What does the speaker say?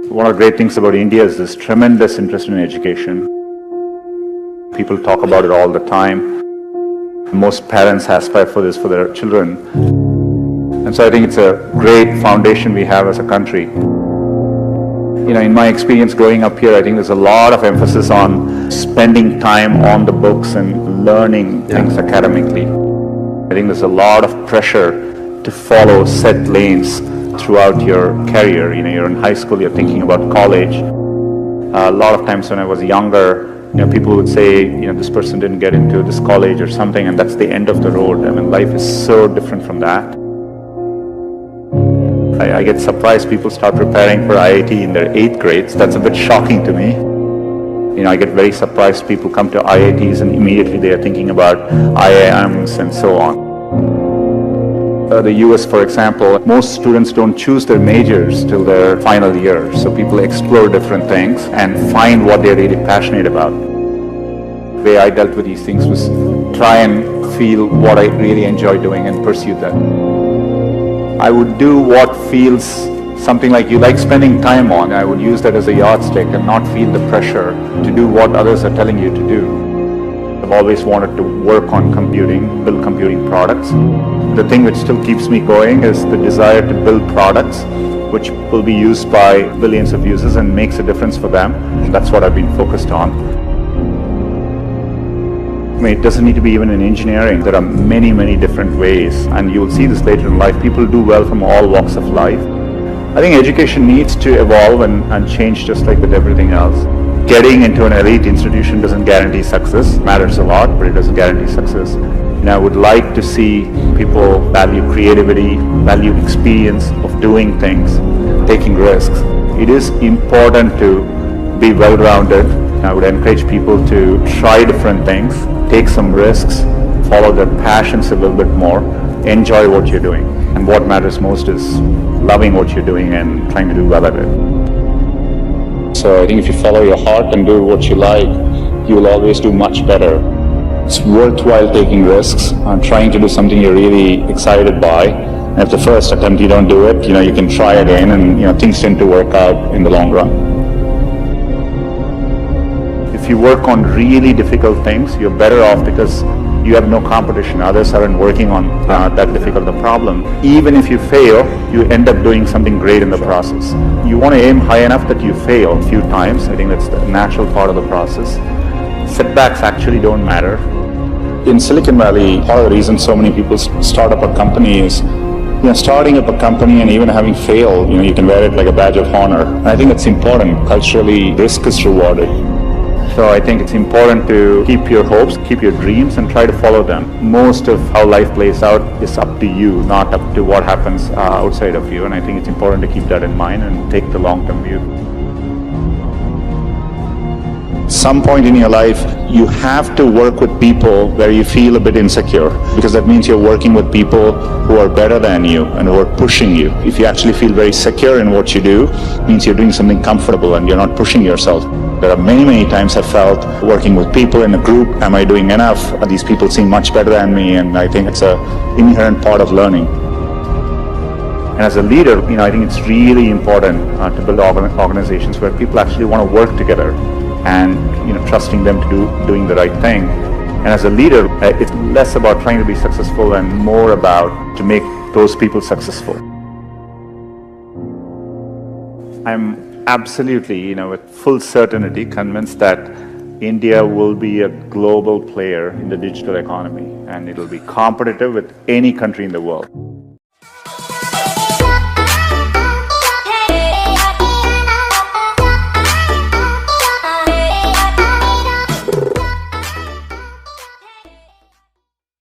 One of the great things about India is this tremendous interest in education. People talk about it all the time. Most parents aspire for this for their children. And so I think it's a great foundation we have as a country. In my experience growing up here, I think there's a lot of emphasis on spending time on the books and learning things academically. I think there's a lot of pressure to follow set lanes throughout your career. You're in high school, you're thinking about college. A lot of times when I was younger, people would say, this person didn't get into this college or something, and that's the end of the road. I mean, life is so different from that. I get surprised people start preparing for IIT in their 8th grades. That's a bit shocking to me. I get very surprised people come to IITs and immediately they are thinking about IIMs and so on. The US, for example, most students don't choose their majors till their final year. So people explore different things and find what they're really passionate about. The way I dealt with these things was try and feel what I really enjoy doing and pursue that. I would do what feels something like you like spending time on. I would use that as a yardstick and not feel the pressure to do what others are telling you to do. I've always wanted to work on computing, build computing products. The thing which still keeps me going is the desire to build products which will be used by billions of users and makes a difference for them. That's what I've been focused on. It doesn't need to be even in engineering. There are many, many different ways, and you will see this later in life. People do well from all walks of life. I think education needs to evolve and change just like with everything else. Getting into an elite institution doesn't guarantee success. It matters a lot, but it doesn't guarantee success. I would like to see people value creativity, value experience of doing things, taking risks. It is important to be well-rounded. I would encourage people to try different things, take some risks, follow their passions a little bit more, enjoy what you're doing. And what matters most is loving what you're doing and trying to do well at it. So I think if you follow your heart and do what you like, you will always do much better. It's worthwhile taking risks and trying to do something you're really excited by. And if the first attempt you don't do it, you can try again, and things tend to work out in the long run. If you work on really difficult things, you're better off because you have no competition. Others aren't working on that difficult a problem. Even if you fail, you end up doing something great in the process. You want to aim high enough that you fail a few times. I think that's the natural part of the process. Setbacks actually don't matter. In Silicon Valley, part of the reason so many people start up a company is, starting up a company and even having failed, you can wear it like a badge of honor. And I think it's important. Culturally, risk is rewarded. So I think it's important to keep your hopes, keep your dreams, and try to follow them. Most of how life plays out is up to you, not up to what happens outside of you. And I think it's important to keep that in mind and take the long-term view. Some point in your life, you have to work with people where you feel a bit insecure, because that means you're working with people who are better than you and who are pushing you. If you actually feel very secure in what you do, it means you're doing something comfortable and you're not pushing yourself. There are many, many times I've felt working with people in a group, am I doing enough? These people seem much better than me, and I think it's an inherent part of learning. And as a leader, I think it's really important to build organizations where people actually want to work together and trusting them to doing the right thing. And as a leader, it's less about trying to be successful and more about to make those people successful. I'm absolutely, with full certainty convinced that India will be a global player in the digital economy, and it'll be competitive with any country in the world.